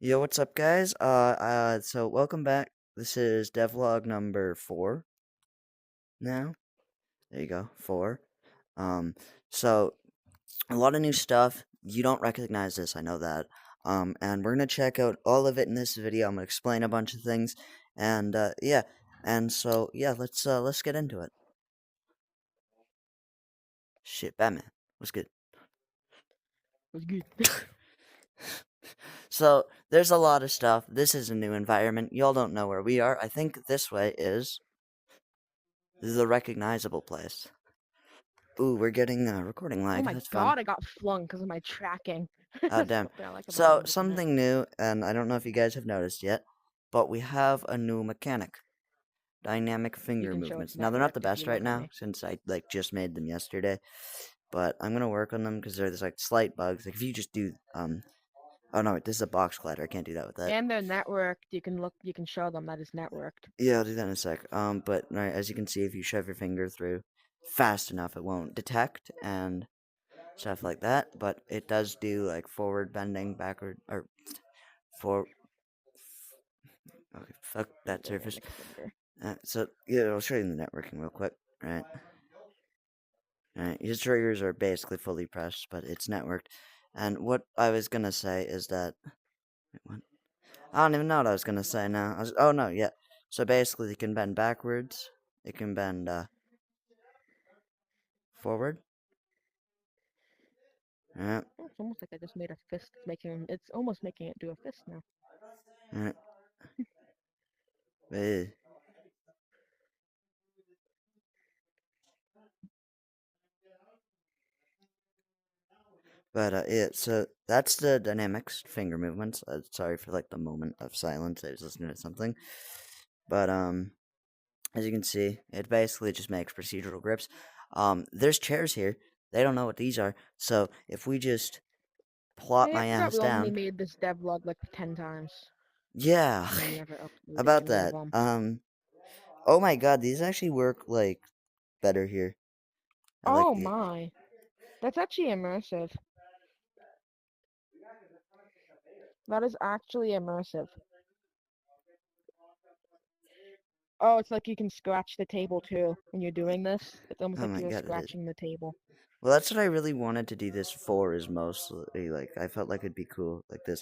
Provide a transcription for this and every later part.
Yo, what's up, guys? So welcome back. This is devlog number 4 now. There you go, 4. Um, so a lot of new stuff. You don't recognize this, I know that. And we're gonna check out all of it in this video. I'm gonna explain a bunch of things, and yeah, and so yeah, let's get into it. Shit, Batman, what's good? Was good. So there's a lot of stuff. This is a new environment. Y'all don't know where we are. I think this way is the recognizable place. Ooh, we're getting recording Oh lag. my That's fun. god, I got flung because of my tracking. Oh, That's damn. one thing I like about So, the internet. something new, and I don't know if you guys have noticed yet, but we have a new mechanic. Dynamic You finger can show it's movements. Now, they're not the networked if best you right look at now, me. since I, just made them yesterday. But I'm gonna work on them, because there's, slight bugs. Like, if you just do, oh no, wait, this is a box collider. I can't do that with that. And they're networked. You can show them that it's networked. Yeah, I'll do that in a sec. But, right, as you can see, if you shove your finger through fast enough, it won't detect, and stuff like that, but it does do like forward bending, backward, or for. Okay, fuck that surface. Dynamic finger. So yeah, I'll show you the networking real quick. Right, right. His triggers are basically fully pressed, but it's networked. And what I was gonna say is that wait, what? I don't even know what I was gonna say now. Oh no, yeah. So basically, it can bend backwards. It can bend forward. Yeah, Oh, it's almost like I just made a fist making it's almost making it do a fist now. right. Eh. But yeah, so that's the dynamics finger movements. Sorry for like the moment of silence. I was listening to something. But as you can see, it basically just makes procedural grips. There's chairs here. They don't know what these are. So if we just plop Hey, I my forgot ass we only down, made this devlog like 10 times. yeah, And we never uploaded about any of that. them. Oh my God, these actually work like better here. I like Oh it. my. That's actually immersive. That is actually immersive. Oh, it's like you can scratch the table too when you're doing this. It's almost Oh like my you're God, it is. scratching the table. Well, that's what I really wanted to do this for. Is mostly like I felt like it'd be cool like this.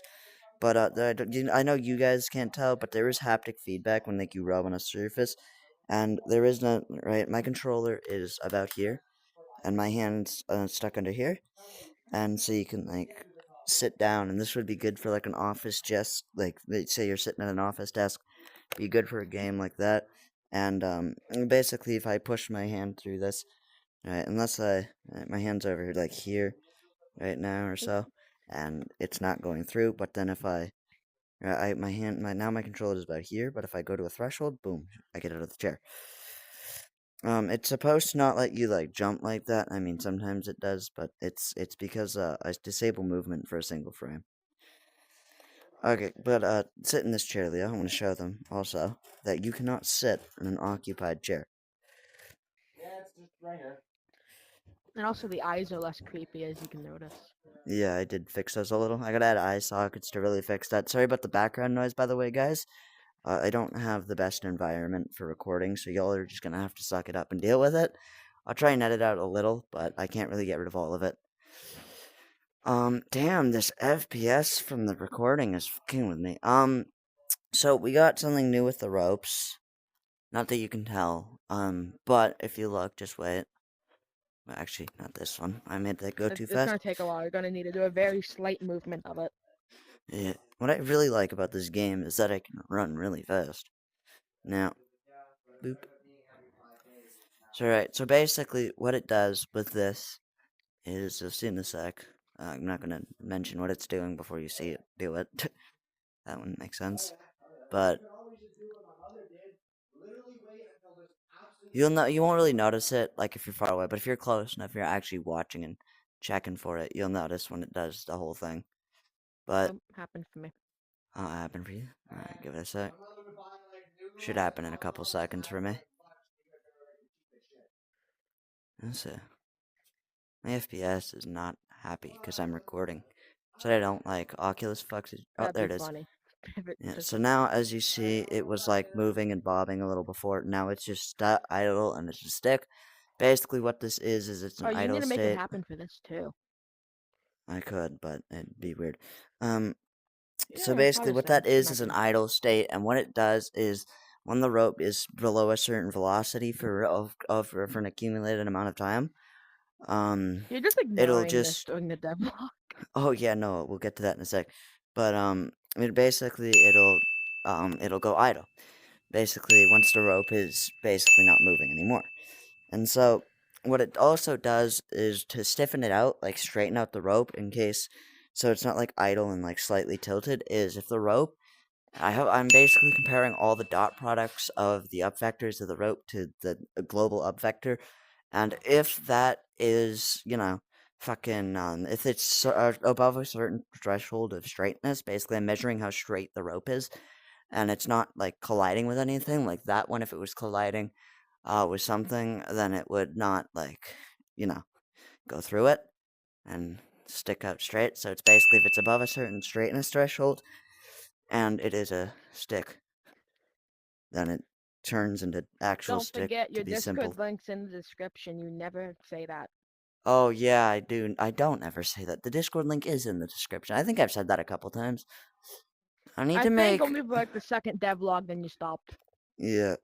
But I know you guys can't tell, but there is haptic feedback when like you rub on a surface, and there is no right. My controller is about here, and my hand's stuck under here, and so you can like sit down, and this would be good for like an office desk. Like say you're sitting at an office desk, be good for a game like that. And basically, if I push my hand through this, right, unless my hand's over here like here right now or so, and it's not going through. But then if my hand, now my controller is about here, but if I go to a threshold, boom, I get out of the chair. It's supposed to not let you like jump like that. I mean, sometimes it does, but it's because I disable movement for a single frame. Okay, but sit in this chair, Leo. I want to show them also that you cannot sit in an occupied chair. And also the eyes are less creepy as you can notice. Yeah, I did fix those a little. I gotta add eye sockets to really fix that. Sorry about the background noise, by the way, guys. I don't have the best environment for recording, so y'all are just gonna have to suck it up and deal with it. I'll try and edit out a little, but I can't really get rid of all of it. Damn, this FPS from the recording is fucking with me. So we got something new with the ropes. Not that you can tell. But if you look, just wait. Well, actually, not this one. I made that go too It's fast. gonna take a while. You're gonna need to do a very slight movement of it. Yeah. What I really like about this game is that I can run really fast. Now, boop. So, right, so basically, what it does with this is, you'll see in a sec. I'm not gonna mention what it's doing before you see it do it. That wouldn't make sense. But you won't really notice it, like if you're far away. But if you're close enough, you're actually watching and checking for it, you'll notice when it does the whole thing. But Happened for me. happen for you? Alright, give it a sec. Should happen in a couple seconds for me. Let's see. My FPS is not happy because I'm recording. so they don't like Oculus fucks. Oh, That'd there be it is. funny. If it Yeah. just So now, as you see, it was like moving and bobbing a little before. Now it's just idle and it's a stick. Basically, what this is it's oh, an you need idle to make it state. happen for this too. I could, but it'd be weird. Um, so Yeah, I'll basically, just what say that it is might an be. idle state, and what it does is when the rope is below a certain velocity for an accumulated amount of time, um, You're just it'll ignoring this just during the devlog. oh yeah, no, we'll get to that in a sec. But it basically it'll go idle. Basically, once the rope is basically not moving anymore. And so what it also does is to stiffen it out, like straighten out the rope in case so it's not like idle and like slightly tilted, is if the rope I'm basically comparing all the dot products of the up vectors of the rope to the global up vector, and if that is, fucking, if it's above a certain threshold of straightness, basically I'm measuring how straight the rope is, and it's not like colliding with anything, like that one, if it was colliding with something, then it would not, like, you know, go through it and stick out straight. So it's basically if it's above a certain straightness threshold and it is a stick, then it turns into actual Don't stick forget to your be simple. Discord links in the description. You never say that. Oh yeah, I do. I don't ever say that. The Discord link is in the description. I think I've said that a couple times. I need I to think make. only for like the second devlog, then you stopped. Yeah.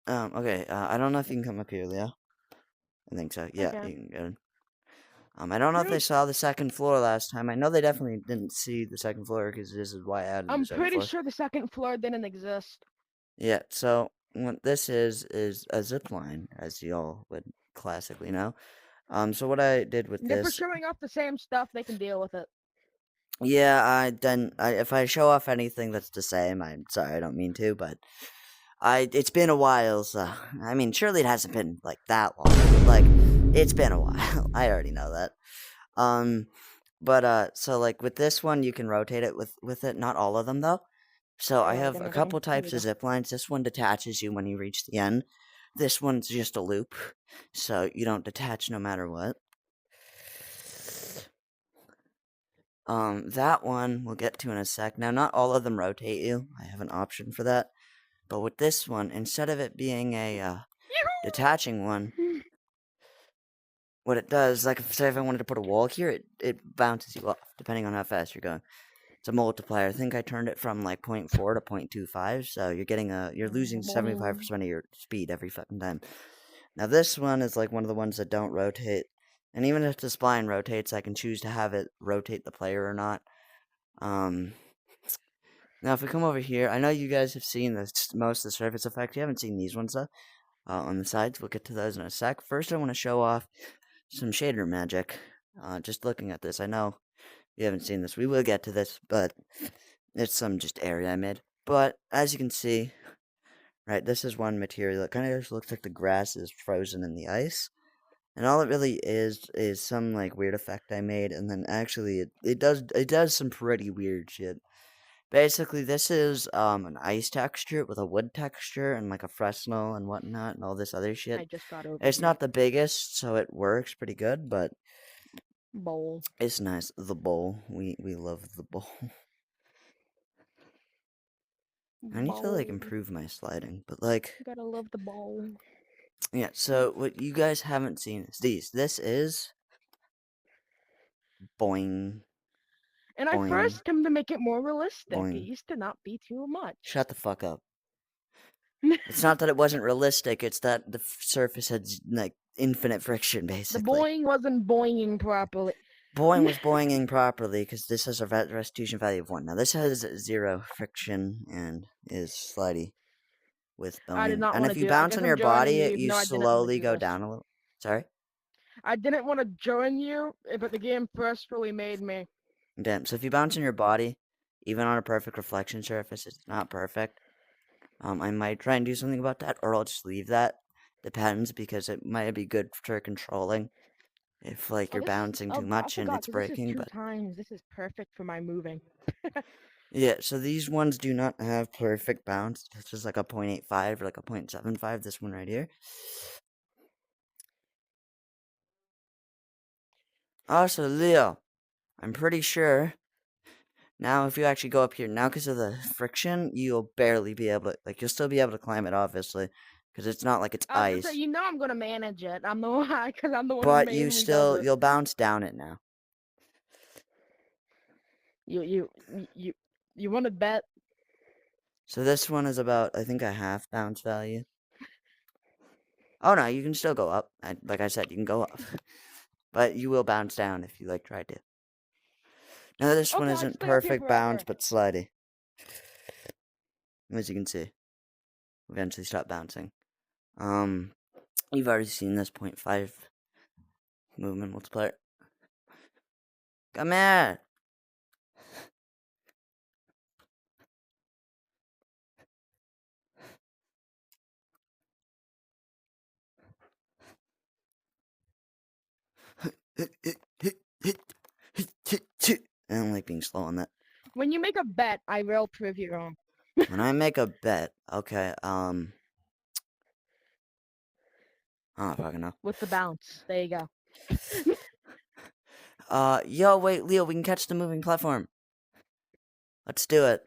Okay. I don't know if you can come up here, Leo. I think so. Yeah, Okay. you can go. I don't know if they Dude, saw the second floor last time. I know they definitely didn't see the second floor because this is why I added the I'm second pretty floor. sure the second floor didn't exist. Yeah. So what this is a zip line, as you all would classically know. So what I did with And if we're this. showing off the same stuff, they can deal with it. Yeah, if I show off anything that's the same, I'm sorry, I don't mean to, but it's been a while, so I mean, surely it hasn't been like that long, but like it's been a while. I already know that. Um, but so like with this one, you can rotate it with it. Not all of them though. So I Alright, have give me a a second. couple Here we types of go. zip lines. This one detaches you when you reach the end. This one's just a loop, so you don't detach no matter what. That one we'll get to in a sec. Now, not all of them rotate you. I have an option for that. But with this one, instead of it being a detaching one, what it does, like say if I wanted to put a wall here, it bounces you off, depending on how fast you're going. It's a multiplier. I think I turned it from like zero point 0.4 to 0.25, so you're losing Boing. 75% of your speed every fucking time. Now this one is like one of the ones that don't rotate. And even if the spline rotates, I can choose to have it rotate the player or not. Um, Now, if we come over here, I know you guys have seen most of the surface effect. You haven't seen these ones, though, on the sides. We'll get to those in a sec. First, I want to show off some shader magic. Just looking at this, I know you haven't seen this. We will get to this, but it's some just area I made. But, as you can see, right, this is one material. It kind of just looks like the grass is frozen in the ice. And all it really is some, like, weird effect I made. And then, actually, it does some pretty weird shit. Basically, this is an ice texture with a wood texture and like a Fresnel and whatnot and all this other I shit. just got over It's here. not the biggest, so it works pretty good, but Bowl. it's nice. The bowl, we love the bowl. I need to like Bowl. improve my sliding, but like Gotta love the bowl. yeah. So what you guys haven't seen is these. This is boing And I boing first come to make it more realistic. It boing. used to not be too much. Shut the fuck up. It's not that it wasn't realistic. It's that the surface had like infinite friction, The basically. boing wasn't boinging properly. Boing was boinging properly because this has a restitution value of 1. Now this has 0 friction and is slidey with I did boing. not And want to if you do it. I bounce guess on I'm your joining body, you, even you though I didn't want to slowly do go this. down a little. Sorry? I didn't want to join you, but the game forcefully made me. Damn. So if you bounce on your body, even on a perfect reflection surface, it's not perfect. I might try and do something about that, or I'll just leave that. Depends, because it might be good for controlling if, like, Oh, you're this. bouncing Oh, too I much and forgot it's because this is breaking, two but times. This is perfect for my moving. yeah, so these ones do not have perfect bounce. It's just like a 0.85 or like a 0.75, this one right here. Also, Leo, I'm pretty sure Now, if you actually go up here, now because of the friction, you'll barely be able to, like, you'll still be able to climb it, obviously, because it's not like it's I was gonna say, ice. you know, I'm gonna manage it. I'm the one, because I'm the one who But you mainly does still, it. you'll bounce down it now. You you want to bet? So this one is about, I think, a half bounce value. Oh no, you can still go up. Like I said, you can go up. But you will bounce down if you, like, try to. Now, this one Okay, I'd isn't stay up here perfect bounce, forever. but slidey. As you can see, eventually stop bouncing. Um, you've already seen this 0.5 movement multiplier. Come here! I don't like being slow on that. When you make a bet, I will prove you wrong. When I make a bet, okay, I don't fucking know. With the bounce. There you go. Yo, wait, Leo, we can catch the moving platform. Let's do it.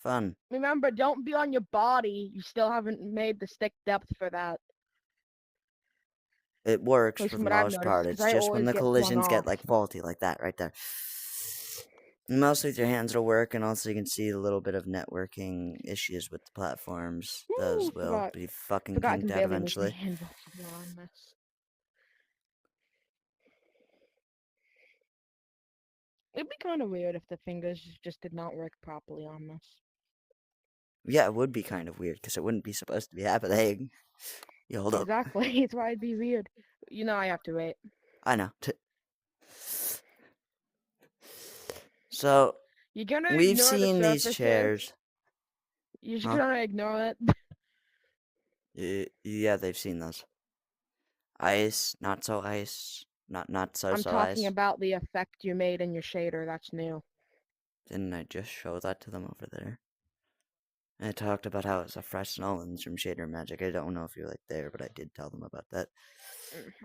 Fun. Remember, don't be on your body. You still haven't made the stick depth for that. It At works least for from the what I've most noticed, part. because It's I just when always the get flung collisions get, off. like, faulty, like that, right there. Mostly with your hands it'll work, and also you can see a little bit of networking issues with the platforms. Woo! Those will Forgot. be fucking Forgot I kinked can out barely move my eventually. hands while on this. It'd be kind of weird if the fingers just did not work properly on this. Yeah, it would be kind of weird, because it wouldn't be supposed to be happening. You hold up. Exactly. It's why it'd be weird. You know I have to wait. I know. So, You're gonna we've ignore the seen these surfaces. chairs. You're just Huh? gonna ignore it. Yeah, they've seen those. Ice, not so ice. Not so I'm so talking ice. about the effect you made in your shader. That's new. Didn't I just show that to them over there? I talked about how it's a fresh Nolans from Shader Magic. I don't know if you're, like, there, but I did tell them about that.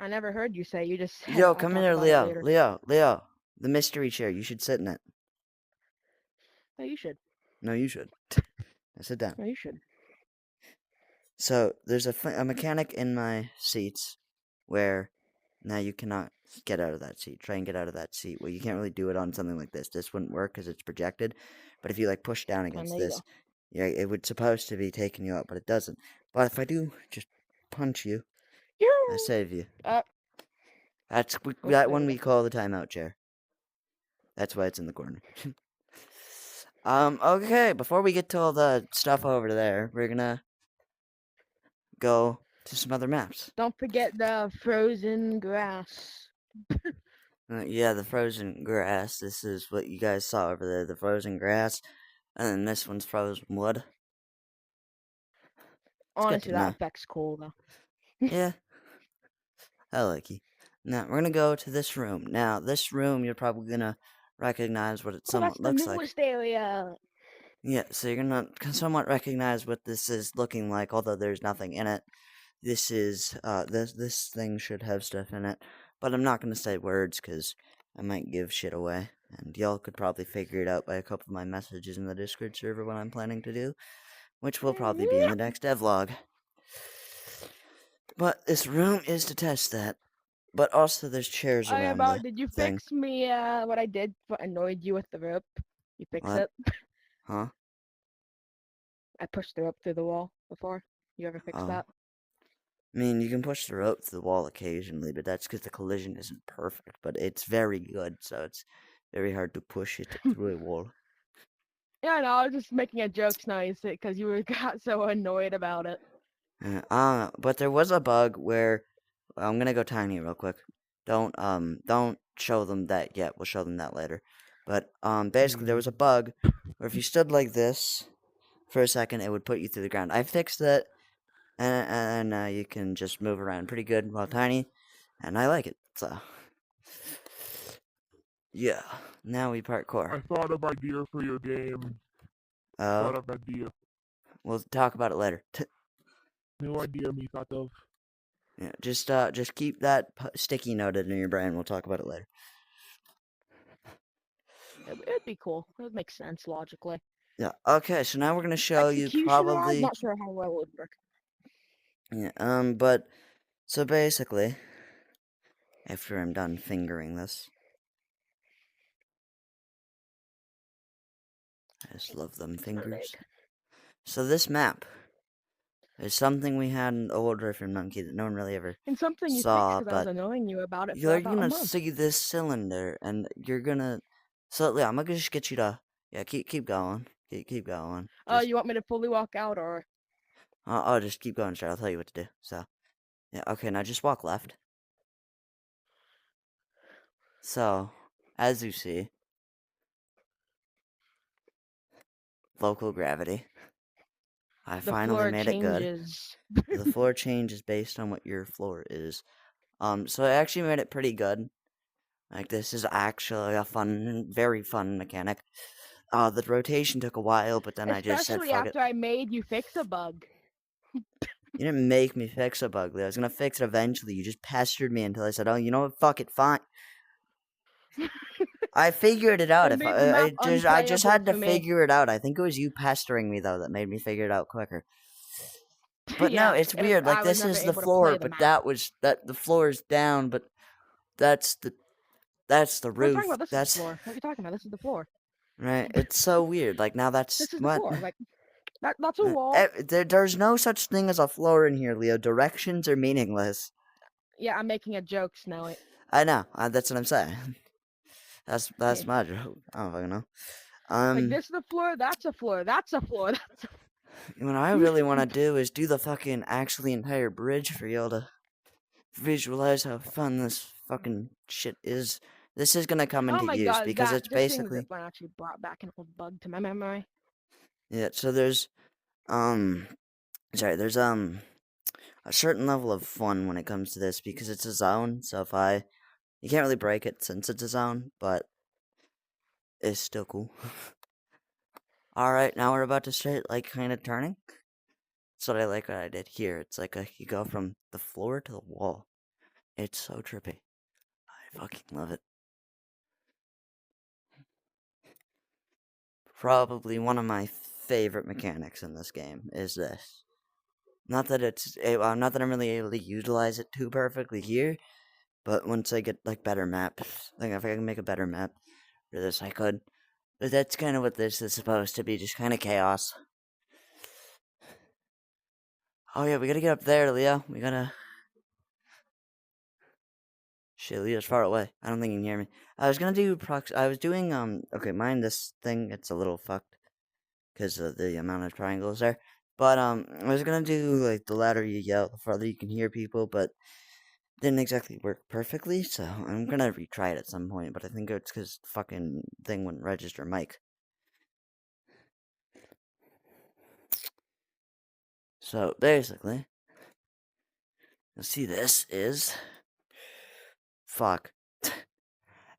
I never heard you say. You just said Yo, I'll come talk here, about it Leo. later. Leo. The mystery chair. You should sit in it. No, you should. No, you should. Now sit down. No, you should. So, there's a mechanic in my seats where now you cannot get out of that seat. Try and get out of that seat. Well, you can't really do it on something like this. This wouldn't work because it's projected. But if you, like, push down And against there you this, go. yeah, it would supposed to be taking you out, but it doesn't. But if I do just punch you, I You. save you. Uh. Oh, That there one we we go. call the timeout chair. That's why it's in the corner. Okay, before we get to all the stuff over there, we're gonna go to some other maps. Don't forget the frozen grass. Yeah, the frozen grass. This is what you guys saw over there, the frozen grass. And then this one's frozen wood. It's good Honestly, to that know. effect's cool though. Yeah, I like you. Now, we're gonna go to this room. Now, this room, you're probably gonna recognize what it Oh, that's somewhat the looks like. newest area. Yeah, so you're gonna somewhat recognize what this is looking like, although there's nothing in it. This thing should have stuff in it, but I'm not gonna say words because I might give shit away, and y'all could probably figure it out by a couple of my messages in the Discord server what I'm planning to do, which will probably be in the next devlog. But this room is to test that. But also there's chairs I around the about did you thing. fix me what I did what annoyed you with the rope? You fix What? it? Huh? I pushed the rope through the wall before. You ever fix Oh. that? I mean, you can push the rope to the wall occasionally, but that's because the collision isn't perfect. But it's very good, so it's very hard to push it through a wall. Yeah, no, I was just making a joke nice because you were got so annoyed about it. But there was a bug where I'm gonna go tiny real quick. Don't show them that yet. We'll show them that later. But basically there was a bug where if you stood like this for a second, it would put you through the ground. I fixed it, and you can just move around pretty good while tiny, and I like it. So yeah, now we parkour. I thought of idea for your game. Oh, Thought of idea. we'll talk about it later. New idea me thought of. Yeah, just keep that sticky noted in your brain. We'll talk about it later. It'd be cool. It would make sense logically. Yeah. Okay. So now we're gonna show you Execution-wise, probably. not sure how well it would work. Yeah. But so basically, after I'm done fingering this, I just love them fingers. So this map is something we had in the old Riffin Monkey that no one really ever And something you fixed saw, because I was but annoying you about it for you're about a gonna month. see this cylinder, and you're gonna. So yeah, I'm gonna just get you to. Yeah, keep going. Keep going. Just You want me to fully walk out or? I'll just keep going straight. I'll tell you what to do. So yeah, okay. Now just walk left. So as you see, local gravity. I The finally floor made it good. changes. The floor changes based on what your floor is. So I actually made it pretty good. Like this is actually a fun, very fun mechanic. The rotation took a while, but then I just said Especially fuck it. after I made you fix a bug. You didn't make me fix a bug, Leo. I was gonna fix it eventually. You just pestered me until I said, "Oh, you know what? Fuck it, fine." I figured it out. It If made the map I just unplayable had to for me. figure it out. I think it was you pestering me though that made me figure it out quicker. But no, Yeah, it's weird. Like I was this never is the able to play floor, the but map. that the floor is down, but that's the What are you talking roof. about? This is the That's floor. What are you talking about? This is the floor. right. It's so weird. Like now that's This is the what. floor. Like that's a wall. There's no such thing as a floor in here, Leo. Directions are meaningless. Yeah, I'm making a joke, Snowy. I know. That's what I'm saying. That's my joke. I don't fucking know. Like this is the floor. That's a floor. That's a floor. That's. What I really want to do is do the fucking actually entire bridge for y'all to visualize how fun this fucking shit is. This is gonna come Oh into my use god, because that it's just seeing the basically zipline actually brought back an old bug to my memory. yeah. So there's um there's a certain level of fun when it comes to this because it's a zone. So if I you can't really break it since it's a zone, but it's still cool. All right, now we're about to start like kind of turning. That's what I like what I did here. It's like you go from the floor to the wall. It's so trippy. I fucking love it. Probably one of my favorite mechanics in this game is this. Not that not that I'm really able to utilize it too perfectly here, but once I get like better maps, like if I can make a better map for this, I could. But that's kind of what this is supposed to be, just kind of chaos. Oh yeah, we gotta get up there, Leo. We gotta. Shit, Leo's far away. I don't think he can hear me. I was gonna do I was doing Okay, mind this thing. It's a little fucked because of the amount of triangles there. But I was gonna do like the louder you yell, the farther you can hear people, but didn't exactly work perfectly. So I'm gonna retry it at some point. But I think it's because fucking thing wouldn't register mic. So basically, you'll see this is fuck.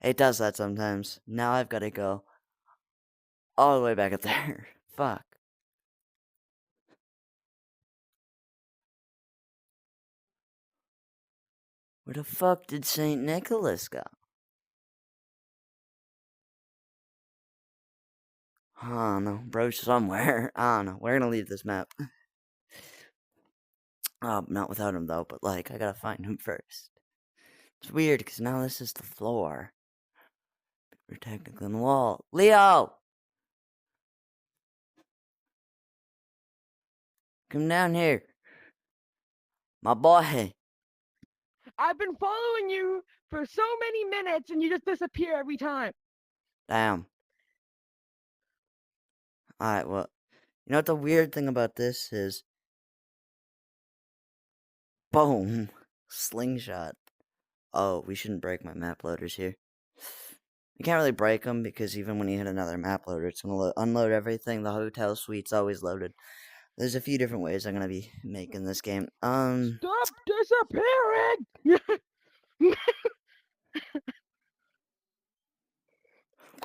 It does that sometimes. Now I've got to go all the way back up there. Fuck. Where the fuck did St. Nicholas go? I don't know. Bro's somewhere. I don't know. We're gonna leave this map. Not without him though, but like, I gotta find him first. It's weird because now this is the floor. We're technically on the wall. Leo! Come down here. My boy. I've been following you for so many minutes and you just disappear every time. Damn. Alright, well, you know what the weird thing about this is? Boom. Slingshot. Oh, we shouldn't break my map loaders here. You can't really break them because even when you hit another map loader, it's going to unload everything. The hotel suite's always loaded. There's a few different ways I'm going to be making this game. Stop disappearing!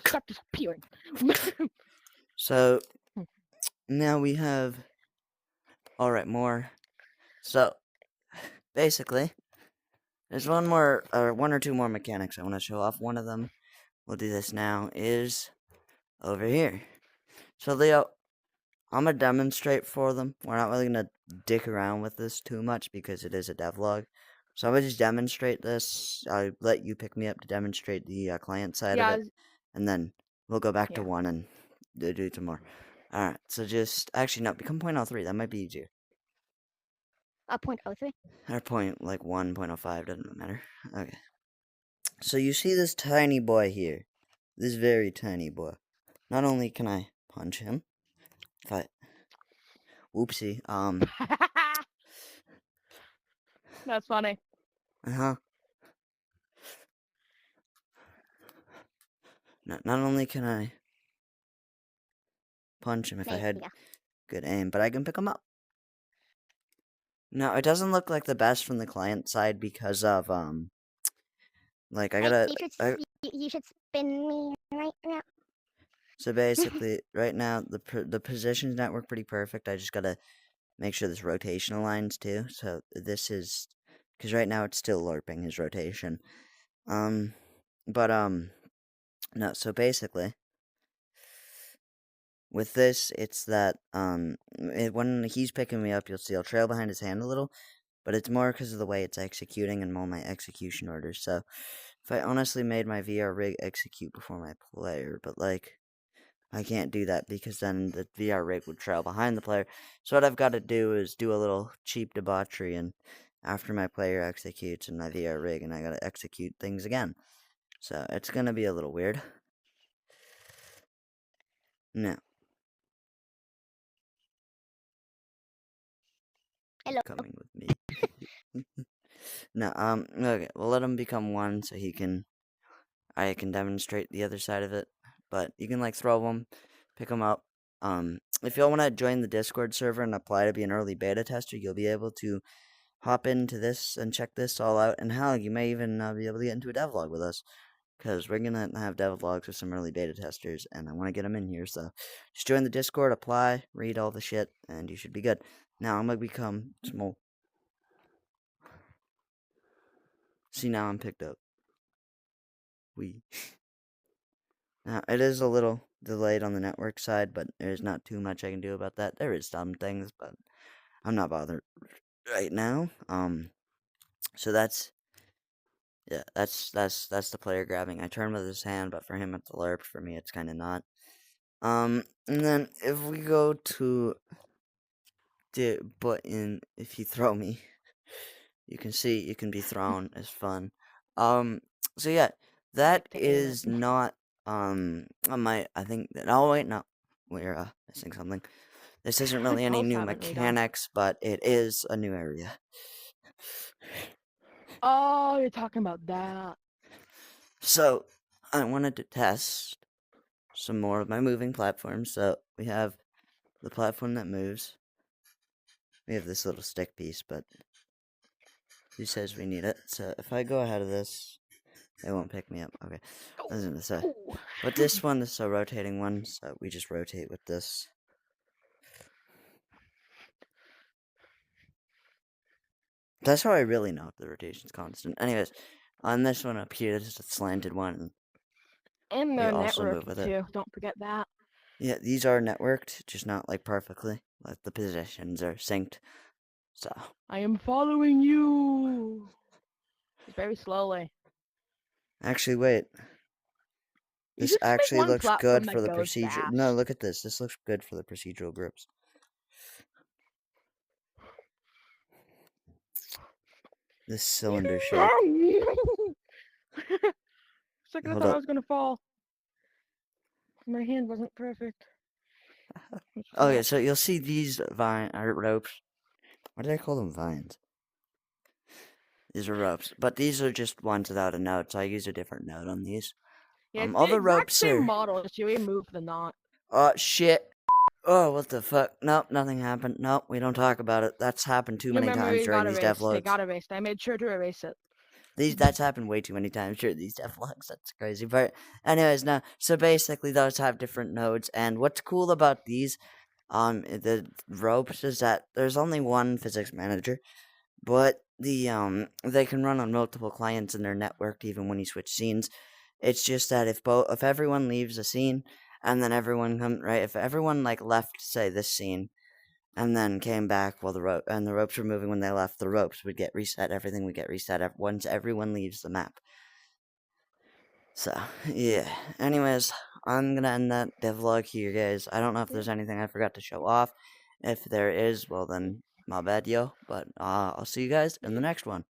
Stop disappearing. So, now we have... Alright, more. So, basically, there's one or two more mechanics I want to show off. One of them, we'll do this now, is over here. So, Leo, I'm going to demonstrate for them. We're not really going to dick around with this too much because it is a devlog. So I'm going to just demonstrate this. I'll let you pick me up to demonstrate the client side of Yeah, it. And then we'll go back to yeah. 1 and do some more. Alright, so just... Actually, no, become 0.03. That might be easier. 0.03? Or point, like, 1.05. Doesn't matter. Okay. So you see this tiny boy here. This very tiny boy. Not only can I punch him, if I... Whoopsie. That's funny. Uh-huh. Not only can I punch him if I There had we go. good aim, but I can pick him up. Now, it doesn't look like the best from the client side because of, like, I gotta... You should spin me right now. So basically, right now, the positions not work pretty perfect. I just gotta make sure this rotation aligns too. So this is... Because right now it's still LARPing his rotation. But, no, so basically... With this, it's that, when he's picking me up, you'll see I'll trail behind his hand a little, but it's more because of the way it's executing and all my execution orders. So, if I honestly made my VR rig execute before my player, but, like, I can't do that because then the VR rig would trail behind the player. So what I've got to do is do a little cheap debauchery, and after my player executes in my VR rig, and I got to execute things again. So, it's going to be a little weird. Now, Hello. coming with me. No, okay, we'll let him become 1 so I can demonstrate the other side of it. But you can, like, throw them, pick them up. If y'all want to join the Discord server and apply to be an early beta tester, you'll be able to hop into this and check this all out. And hell, you may even be able to get into a devlog with us. Because we're going to have devlogs with some early beta testers, and I want to get them in here. So just join the Discord, apply, read all the shit, and you should be good. Now I'm going to become small. See, now I'm picked up. Now, it is a little delayed on the network side, but there's not too much I can do about that. There is some things, but I'm not bothered right now. So that's... Yeah, that's the player grabbing. I turn with his hand, but for him it's a lerp. For me, it's kind of not. And then if we go to the button, if you throw me, you can see you can be thrown. It's fun. So yeah, that Like to aim it. is not, I think that, oh wait, no, we're, missing something. This isn't really any Both new haven't redone. mechanics, but it is a new area. Oh, you're talking about that. So, I wanted to test some more of my moving platforms. So, we have the platform that moves. We have this little stick piece, but who says we need it? So, if I go ahead of this, it won't pick me up. Okay, I was gonna say. Ooh. But this one is a rotating one, so we just rotate with this. That's how I really know if the rotation's constant. Anyways, on this one up here, this is a slanted one. And We they're also move networked with it. too. Don't forget that. Yeah, these are networked, just not like perfectly. Like the positions are synced. So, I am following you. Just very slowly. actually, wait. You This should just make actually one looks platform good for that the goes procedure. fast. No, look at this. This looks good for the procedural grips. This cylinder shape. Second, I Hold thought I up. was gonna fall. My hand wasn't perfect. Okay, so you'll see these ropes. Why did I call them vines? These are ropes, but these are just ones without a node, so I use a different node on these. Yeah, it's All the the exact ropes same are... model, just you remove the knot. Oh, shit. Oh, what the fuck? Nope, nothing happened. Nope, we don't talk about it. That's happened too Your many times memory during got these erased. They devlogs. got erased. I made sure to erase it. That's happened way too many times during these devlogs. That's crazy. But anyways, now, so basically those have different nodes, and what's cool about these, the ropes is that there's only one physics manager, but they can run on multiple clients and they're networked even when you switch scenes. It's just that if everyone leaves a scene and then everyone come right. If everyone like left, say this scene, and then came back while the ropes were moving when they left, the ropes would get reset. Everything would get reset once everyone leaves the map. So yeah. Anyways, I'm gonna end the vlog here, guys. I don't know if there's anything I forgot to show off. If there is, well then, my bad, yo. But I'll see you guys in the next one.